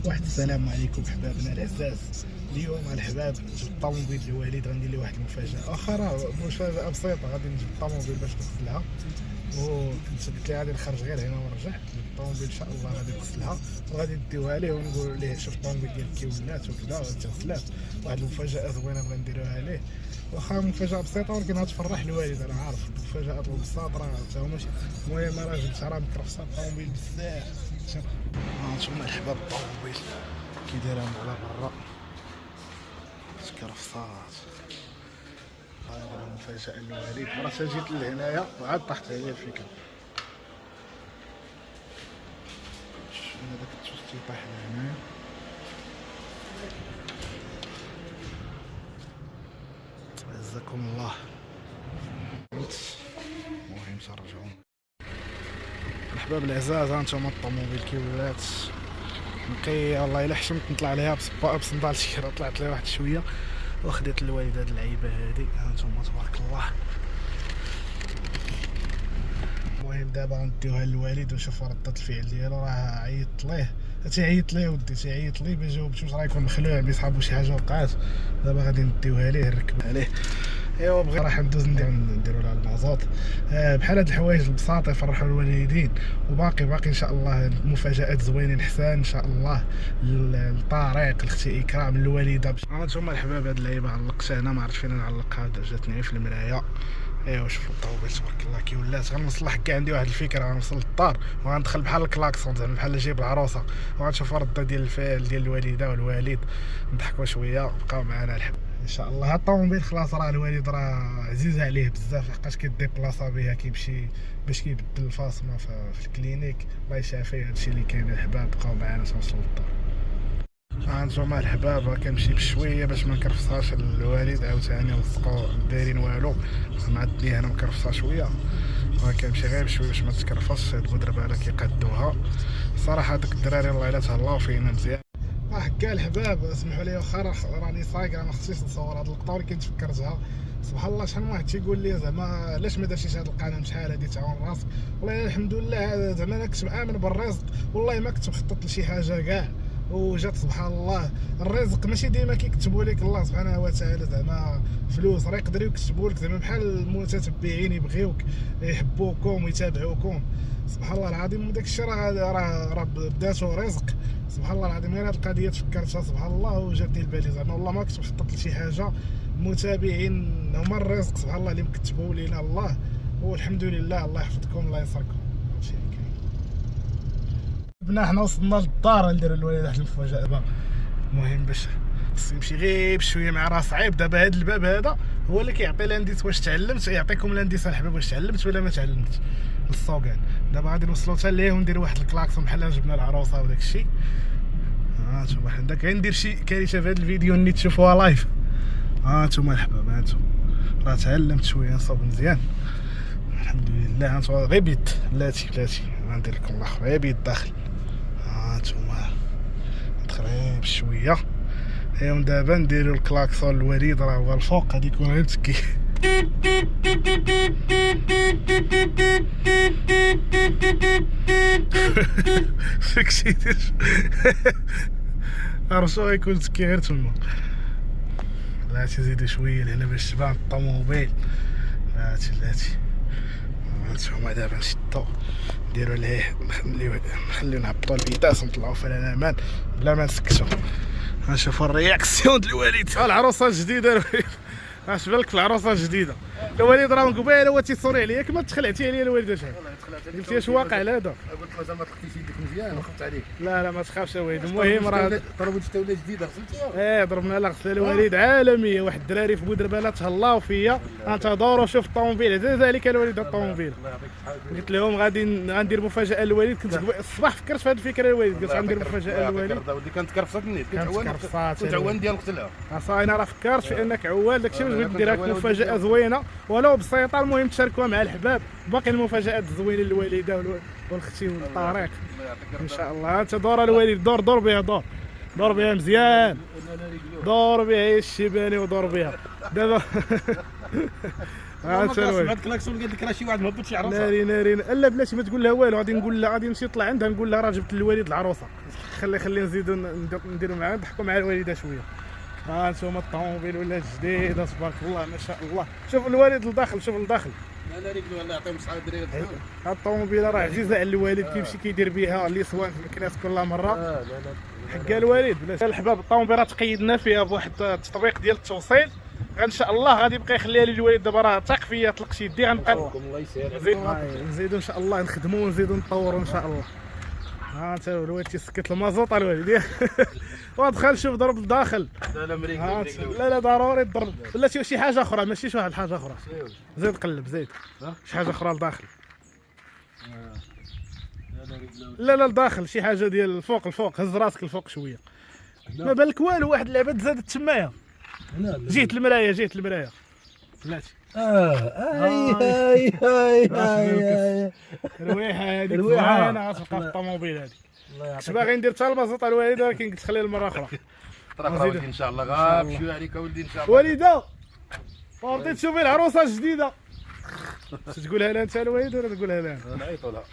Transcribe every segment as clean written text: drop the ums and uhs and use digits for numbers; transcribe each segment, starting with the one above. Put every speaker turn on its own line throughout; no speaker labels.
واحد السلام عليكم حبابنا العزاز. اليوم الحباب جبت الطوموبيل الوالد، غندير ليه واحد المفاجاه اخرى، مفاجاه بسيطه. غادي نجيب الطوموبيل باش نغسلها، قلت ليه غادي نخرج غير هنا ونرجع. الطوموبيل ان شاء الله غادي نغسلها وغادي نديوها ليه ونقول ليه شوف الطوموبيل ديالك كي ولات وكذا وتغسلات. واحد المفاجاه زوينه بغا نديروها ليه، واخا مفاجاه بسيطه ولكن غتفرح الوالد. انا عارف المفاجات البساط راه تا هما ماشي المهم. راه جبت راه مكرفصه الطوموبيل بزاف. هانتوما الحباب الطوموبيل كي دايره من على برا كرفصات. هذا مفاجاه للوالد. مرات جيت لهنايا وعاد طاحت عليا الفكره. انا داك التوستي طايح لهنايا. عزكم الله. المهم ترجعوا الحباب العزاز. هانتوما الطوموبيل كي ولات نقيه. والله الا حشمت نطلع عليها بصندال الشيره. طلعت لها واحد شويه وخديت الوالده هاد اللعيبه هادي. هانتوما تبارك الله. المهم دابا غنديوها للوالد ونشوفو ردة الفعل ديالو. راه عيطت ليه، تيعيط ليه ودي، تيعيط ليه ما جاوبتش. واش راه يكون مخلوع بيصحابو شي حاجه وقعات. دابا غادي نديوها ليه نركبها ليه. ايوا بغيت راح ندوز نديرو لها المازوط. بحال هاد الحوايج البساطه يفرحوا الوالدين. وباقي ان شاء الله مفاجات زوينين حسان ان شاء الله. الطريق لاختي اكرام الوالده. هانتوما الحباب هاد اللعيبه علقتها انا، ما عرفتش فين نعلقها، جاتني في المرايه. ايوا شوفوا الطوموبيل تبارك الله كي ولات. غنوصل حكا عندي واحد الفكره، غنوصل للدار وغندخل بحال الكلاكسون زعما بحال جايب العروسه، وغنشوفوا الرده ديال الفعل ديال الوالده والوالد. نضحكوا شويه. بقاو معنا الحباب ان شاء الله. هاد الطوموبيل خلاص راه الوالد راه عزيز عليه بزاف، لحقاش كيديبلاصا بها، كيمشي باش كيبدل الفاصمه في الكلينيك. الله يشافيه. هادشي اللي كاين الحباب. بقاو معنا توصلوا للدار. هانتوما الحباب كنمشي بشويه باش ما نكرفصهاش الوالد. عاوتاني لصقوا دايرين والو، معدني انا مكرفصها شويه، كنمشي غير بشويه باش ما تكرفصش. هاد البودره بالا كيقادوها صراحه. هادوك الدراري الله الا تهلاو فينا مزيان. هكا الحباب اسمحوا لي واخا راني صايق، ما خصنيش نصور هاد اللقطه ولكن تفكرتها. سبحان الله شحال من واحد تيقول لي زعما علاش ما درتيش هاد القناه شحال هادي تعاون راسك. والله الحمد لله زعما انا كنت مآمن بالرزق. والله ما كنت مخطط لشي حاجه كاع، وجات سبحان الله. الرزق ماشي ديما كيكتبوا لك الله سبحانه وتعالى زعما فلوس، راه يقدروا يكتبوا لك زعما بحال المتتبعين يبغيوك يحبوكم ويتابعوكم. سبحان الله العظيم. داك الشيء راه بداتو رزق. سبحان الله العظيم. غير هاد القضيه تفكرتها سبحان الله وجاتني لبالي زعما والله ما كنت مخطط لشي حاجه. المتابعين هما الرزق سبحان الله اللي مكتبوا لينا الله، والحمد لله. الله يحفظكم الله ينصركم. هادشي اللي كاين. بنا حنا وصلنا للدار نديرو للوالد واحد المفاجاه. المهم باش خصني نمشي غير بشويه مع راه صعيب. دابا هاد الباب هذا هو اللي كيعطي لانديس واش تعلمت، يعطيكم لانديس الحباب واش تعلمت ولا ما تعلمتش الصوكان. دابا غادي نوصلو حتى ليه ونديرو واحد الكلاكسون بحال جبنا العروسه وداك الشيء. هانتوما حداك غندير شي كارثه في هاد الفيديو نيت تشوفوها لايف. هانتوما الحباب هانتوما راه تعلمت شويه نصوب مزيان الحمد لله. هانتوما غير بيد بلاتي غندير لكم الاخر غير بيد داخل. هانتوما ندخل غير بشويه. ايوا دابا نديرو الكلاكسون الوريد راه هو الفوق غادي يكون غير تكي. فيكشي عرفتو غيكون تكي غير تما. لا تزيدو شويه لهنا باش تبان الطوموبيل. لاتي هانتوما دابا نشدو نديرو ليه نخليو نهبطو الفيتاس ونطلعو في الامان بلا ما نسكتو. غنشوفو الرياكسيون ديال الوالد. العروسه الجديده. اش بالك في العروسه الجديده؟ الوالد راه من قبيله هو تيصوري عليا كما تخلعتي عليا الوالده. شحال قلتي اش واقع على هذا؟
قلت له زعما تلقيتي يديك مزيان وخفت عليك.
لا ما تخافش الوالد. المهم راه
ضربوا شتا ولا جديده غسلتيها.
ضربنا لها غساله الوالد عالميه. واحد الدراري في بودرباله تهلاو فيا. انتظروا شوف الطوموبيل ذلك الوالد الطوموبيل. قلت لهم غادي ندير مفاجاه للوالد. كنت الصباح فكرت في هذه الفكره الوالد. قلت غندير مفاجاه للوالد.
كانت كرفصات النيت.
كنت
عوان ديال قتلها.
اصاي انا راه فكرت في انك عوال. داكشي باش بغيت ندير لك مفاجاه زوينه ولو بسيطه. المهم تشاركوها مع الحباب. باقي المفاجات الزوينه للوالده والختي والطريق ان شاء الله. انت دور الوالد دور بها دور بها مزيان. دور بها الشيباني ودور بها دابا.
سمعت كلاكسون قال لك راه شي واحد مهبط شي عروسه.
ناري لا بلاتي ما تقول لها والو، غادي نقول لها غادي نمشي نطلع عندها نقول لها راه جبت الوالد العروسه. خلي نزيدو نديرو معاها نضحكوا مع الوالده شويه. ها انتوما الطوموبيل ولات جديده تبارك الله ما شاء الله. شوف الوالد لداخل، شوف لداخل.
لا رجلو الله يعطيهم الصحه الدراري.
هاد الطوموبيله راه عزيزه على الوالد، كيمشي كيدير بها اللي سواء في الكناس كل مره.
لا
حق الوالد بلاش الحباب. الطوموبيله تقيدنا فيها بواحد التطبيق ديال التوصيل، ان شاء الله غادي يبقى يخليها للوالد. دابا راه ثق فيا طلق شي يدي غنبقى
الله يسهل.
نزيدو ان شاء الله نخدمو ونزيدو نطورو ان شاء الله. ها انت الوالد تيسكت المازوط الوالد ودخل شوف ضرب لداخل.
لا
لا ضروري تضرب. بلاتي شي حاجه اخرى ماشي شي واحد حاجه اخرى. زيد قلب زيد شي حاجه اخرى لداخل. لا لداخل شي حاجه ديال الفوق هز راسك الفوق شويه. ما بالك والو، واحد اللعبه زادت تمايا. جيت المرايه بلاتي. هاي الروايحه هذيك زوينه غتبقى في الطوموبيل هذيك. كنت باغي ندير حتى البازوط على الوالده ولكن قلت خليها المره اخرى.
طرق ولدي ان شاء الله غاب شويه عليك ولدي ان شاء الله.
والده بغيتي تشوفي العروسه الجديده. تقولها لها انت الوالده ولا تقولها لها؟
نعيطوا لها.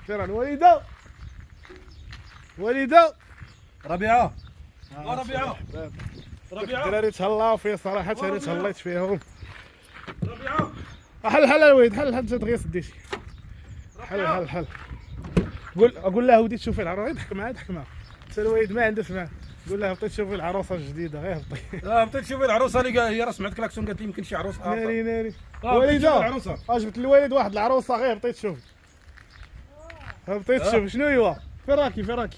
فين الوالده
ربيعه
الدراري تهلاو فيا صراحه. تهليت فيهم.
ربيعه
حل الوالد حل انت دغيا سديتي. حل قول لها ودي تشوفي العروسه. يضحك معاه انت الوالد ما عندوش معاه. قول لها بغيت تشوفي العروسه الجديده غير هبطي.
بغيت تشوفي العروسه اللي هي راه سمعت كلاكسون قالت لي يمكن شي عروسه.
ناري
والده
العروسه جبت الوالد واحد العروسه غير هبطي تشوفي. شنو هو؟ فين راكي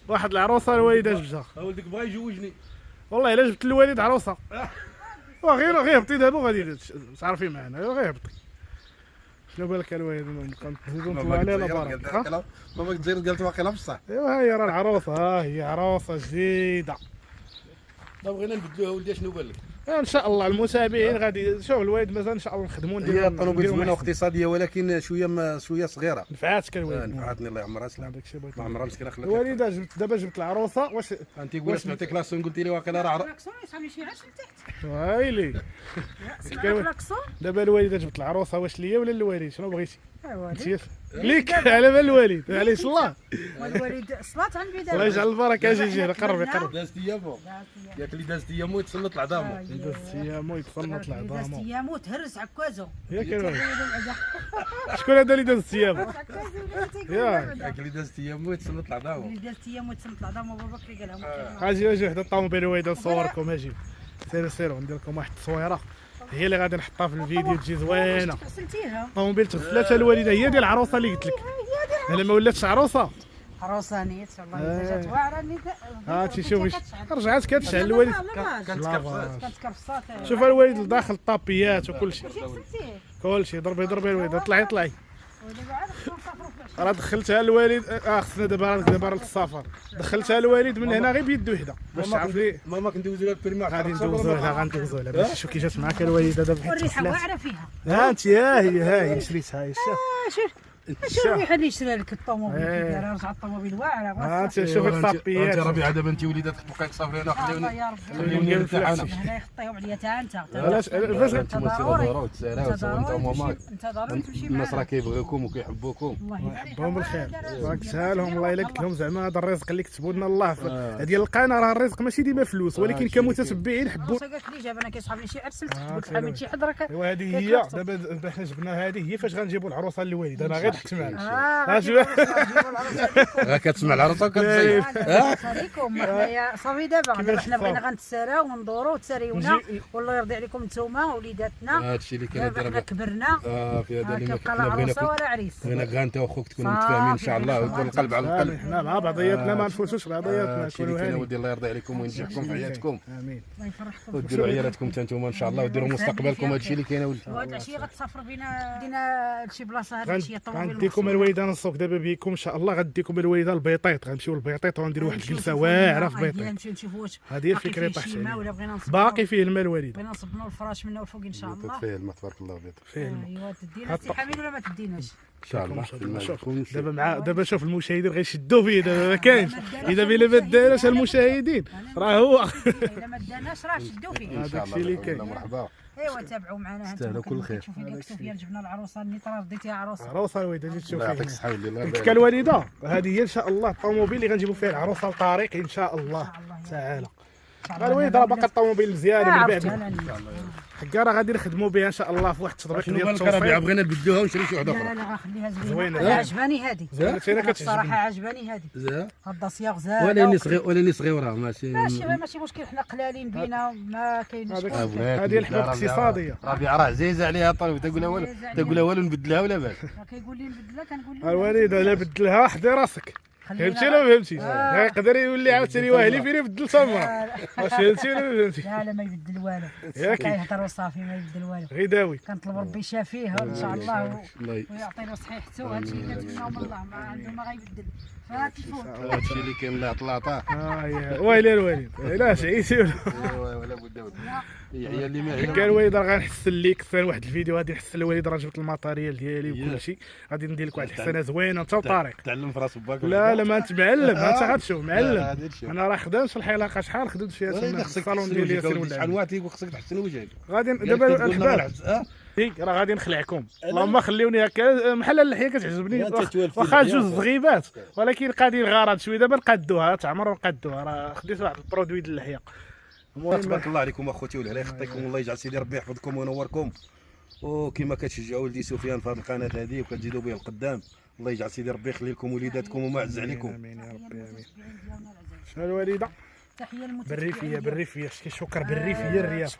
واحد العروسه الوالده جبتها.
ولدك بغا يجوجني
والله الا جبت الوالد عروسه. غير هبطي دابا غادي تعرفي معنا غير هبطي. شنو بالك الوالد نبقى نزيدو نطلعوا عليه لا بارك.
ماما تزيد قالت واقيلا بصح.
ايوا ها هي راه العروسه. هي عروسه جديده.
بغينا نبدلوها ولدي. شنو قال لك؟
ان شاء الله المتابعين غادي شوف الوالد مازال ان شاء الله نخدموا
هي الطوموبيل زوينه واقتصاديه ولكن شويه صغيره.
نفعاتك الوالد.
نفعتني الله يعمرها سلام.
داكشي بغيت
ما عمرها مسكينه خلاتها.
الوالده دابا جبت العروسه. واش
انت قولت سمعتي كلاكسون قلتي لي واقيلا راه
ويلي دابا الوالده جبت العروسه. واش ليا ولا الوالد؟ شنو بغيتي؟
الوالد
ليك على بال الوالد معليش الله.
والوالد صلاه عندي
الله يجعل البركه. اجي قرب
دازت ايامو ياك اللي دازت ايامو يتسلط العظامو.
دازت ايامو يتصنت العظامو.
دازت ايامو تهرس عكازو.
ياك الوالد شكون هذا اللي دازت ايامو؟
ياك اللي دازت ايامو يتسلط العظامو.
اللي دازت ايامو يتسلط العظامو بابا كي قالها.
اجي حدا الطوموبيل الوالده نصوركم. اجي سيروا ندير لكم واحد التصويره هي اللي غادي نحطها في الفيديو تجي زوينه.
غسلتيها
الطوموبيل تغسلاتها الوالده. هي ديال العروسه اللي قلت لك. الا ما ولاتش عروسه
عروسه نيت والله جات واعره نيت.
هاتي شوفي رجعت كتشعل الوالد.
كانت كرفصات.
شوف الوالد لداخل الطابيات وكل شيء. كل شيء ضربي الوالد. طلعي راه دخلتها الوالد. خصنا دابا السفر. دخلتها الوالد من هنا غير بيد وحده باش تعرفي.
ماما كندوزو لها البريمير.
غادي ندوزو لها باش شوف كي جات معاك الوالده دابا.
والريحه واعره فيها.
ها انت ها هي شريتها. هي
شوف الريحه اللي شرا لك الطوموبيل كي دايره. رجع الطوموبيل واعره.
ها انت شوف الطابيات.
انت ربيعه دابا انت وليداتك تبقاي تصافري هنا. خليوني
نرتاح
هنا يخطيو عليا حتى انت.
علاش فاش
تضروا وتساراو
انت ضروري تمشي معاهم.
الناس راه كيبغيوكم وكيحبوكم.
الله
يحبهم بالخير. راك تسالهم الله الا قلت لهم زعما هذا الرزق اللي كتبوا لنا الله ديال القناه. راه الرزق ماشي ديما فلوس ولكن كمتتبعين حبوا.
قالت لي جاب انا كيصحابني شي عرس قلت لها من شي حضرك.
ايوا هذه هي دابا حنا جبنا هذه هي فاش غنجيبوا العروسه للوالد. انا غير ضحكت معاك.
راه كتسمع العروسه وكتزيد.
عليكم حنايا صافي دابا حنا بغينا غنتساراو وندورو وتساريونا والله يرضي عليكم نتوما وليداتنا.
هادشي اللي كاين
دابا حنا كبرنا.
في هذا اللي
كيبقى لا عروسه ولا عريس.
بغينا كاع انت واخوك تكونوا متفاهمين ان شاء الله ويكون القلب على القلب.
حنا مع بعضياتنا ما نفوتوش بعضياتنا.
نكونوا هاني. ودي الله يرضي عليكم وينجحكم في حياتكم.
امين. الله يفرحكم.
وديروا عيالاتكم حتى نتوما ان شاء الله وديروا مستقبلكم. هادشي اللي كاين ولدي.
وهاد العشيه غتسافر بينا دينا لشي بلاصه. هاد العشيه الطوموبيل
غنديكم الوالده نسوق دابا بكم ان شاء الله. غنديكم الوالده البيطيط. غنمشيو للبيطيط ونديروا واحد الجلسه واعره في بيطيط.
نمشيو نشوفوا واش
هذه الفكره طاحت
عليها.
باقي فيه الماء الوالد.
بغينا نصبنوا الفراش منه والفوق ان شاء الله.
فيه الماء تبارك الله بيض.
فيه الماء.
ايوا تدينا سي حميد ولا ما تديناش
ان شاء الله.
دابا شوف المشاهدين غيشدوا فيه. دابا ما كاينش اذا ما داروش المشاهدين راه هو.
اذا ما داناش راه شدوا فيه.
هذاك الشيء اللي كاين.
مرحبا.
ايوا تابعوا معنا
تستاهلوا كل خير.
شوفي ديك سفيان جبنا العروسه النيطره رديتيها عروسه
عروسه الوالده جيت
الله يعطيك
تشوفي.
الصحه واللي
قلت لك الوالده هذه هي ان شاء الله الطوموبيل اللي غنجيبوا فيها العروسه لطريق ان شاء الله تعالى. الوالده راه باقا الطوموبيل مزيانه من بعد حكا راه غادي نخدموا بها ان شاء الله في واحد التطبيق
شنو
ديال
بالك ربيعه
التوصيل.
بغينا نبدلوها ونشريو شي وحده
لا
اخرى.
لا غنخليها
زوينة.
زوينه عجباني هذه
زين انا
الصراحه
كتعجبني.
عجباني هذه
زين
هاد الصياغ زاهده
ولاني صغير ولاني صغيره ماشي
ماشي مشكل حنا قلالين بينا ما كاينش
هذاك-
مشكل.
هذه الحبوب اقتصاديه.
ربيعه راه عزيزه عليها طالب تقولها والو نبدلها ولا باش.
كيقول لي نبدلها كنقول له
الوالده لا بدلها حدي راسك فهمتي ولا ما فهمتيش؟ يقدر يولي عاوتاني واهلي فين يبدل تمره واش فهمتي ولا ما فهمتيش؟
لا لا ما يبدل والو
ياك.
كيهضر وصافي ما يبدل والو
غير داوي.
كنطلب ربي يشافيه ان شاء الله
الله
ويعطي له صحيحته هادشي اللي كنتمناو من الله ما عنده ما غيبدل فالتليفون
هادشي اللي كاين الله يعطي العطاء.
يا ويلي الوالد لا عييتي ولا
ولا بد هي عيال اللي ما
كان الوالد راه غنحسن ليك ثاني واحد الفيديو غادي نحسن الوالد راه جبت الماتيريال ديالي وكلشي غادي ندير لك واحد الحسنه زوينه انت وطارق.
تعلم في راس باك.
لا لا ما انت معلم انت غتشوف معلم.
غادي تشوف.
انا راه خدام في الحلقه شحال خدمت فيها تما في الصالون ديال ياسين
شحال
ولا
واحد يقول خصك تحسن وجهك.
غادي دابا الحباب راه غادي نخلعكم اللهم خليوني هكا محل اللحيه كتعجبني واخا جوج صغيبات ولكن قادين الغرض شويه دابا نقادوها تعمر ونقادوها راه خديت واحد البرودوي ديال اللحيه.
تبارك الله عليكم اخوتي والعلى يخطيكم الله يجعل سيدي ربي يحفظكم وينوركم وكما كتشجعوا ولدي سفيان في هذه القناه هذه وكتزيدوا به القدام الله يجعل سيدي ربي يخلي لكم وليداتكم وما عز عليكم.
امين يا ربي امين. شنو الوالده
تحيه للمتابعين
بالريفيه بالريفيه شكر بالريفيه الرياف.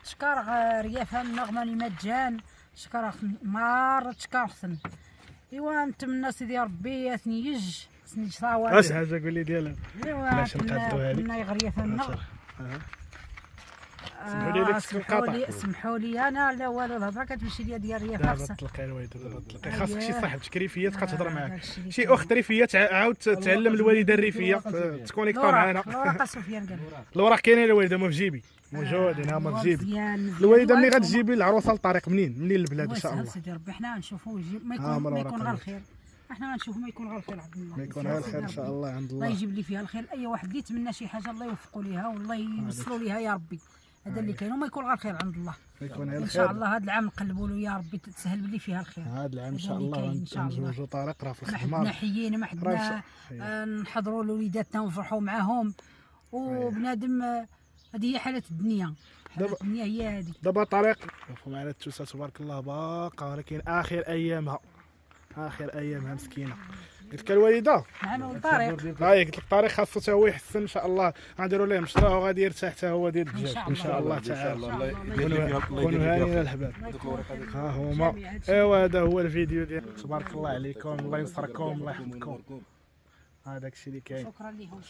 تشكر ريافها النغماني مجان شكر مار تشكر حسن ايوا نتمنى سيدي ربي يثنيج صواب
اش حاجه قول لي ديالها
ايوا
علاش نقادوها لك؟
كنا يغريافها النغم
سمحوا لي ديك القطع.
سمحوا لي انا لا والو الهضره كتمشي ليا ديال ريافها
دابا
خصها
تلقى الوالده دابا تلقى خاصك شي صاحبتك ريفيات كتهضر معاك
داكشي اللي
شي اخت ريفيه عاود تعلم الوالده الريفيه تكونيكتو معنا.
الوراق سفيان قال
الوراق كاينين الوالده ما في جيبي موجودين هما في جيبي.
مزيان
الوالده ملي غتجيبي العروسه للطريق منين البلاد ان شاء الله.
سيدي ربي حنا غنشوفوا ما
مرة
يكون
ورا
غير الخير حنا غنشوفوا ما يكون غير الخير عند الله
ما يكون غير الخير ان شاء الله عند
الله
الله.
يجيب لي فيها الخير اي واحد اللي يتمنى شي حاجه الله يوفقوا ليها والله يوصلوا ليها يا ربي هذا اللي كاين وما يكون غير الخير عند الله
يكون غير
ان شاء
الخير.
الله هذا العام نقلبوا له يا ربي تسهل لي فيها الخير
هذا العام ان
هذا
شاء
اللي
الله
كاين إن شاء الله.
غنزوجوا طارق راه في
ما حدنا
الخدمه.
حيينا ما حدنا نحضروا لوليداتنا ونفرحوا معاهم وبنادم هذه هي حاله الدنيا حاله الدنيا هي هذه.
دابا طريق شوفوا معنا التوسه تبارك الله باقا ولكن اخر ايامها مسكينه. قلت لك الوالده
معنا الطريق
هاي قلت لك الطريق خاصو حتى هو يحسن ان شاء الله غنديروا ليه مشروع وغادي يرتاح حتى هو ديال الدجاج ان شاء الله تعالى. كونوا هانيين الحباب ها هما. ايوا هذا هو الفيديو ديال تبارك الله عليكم الله ينصركم الله يحفظكم. هذاك الشيء اللي كاين.
شكرا لهم.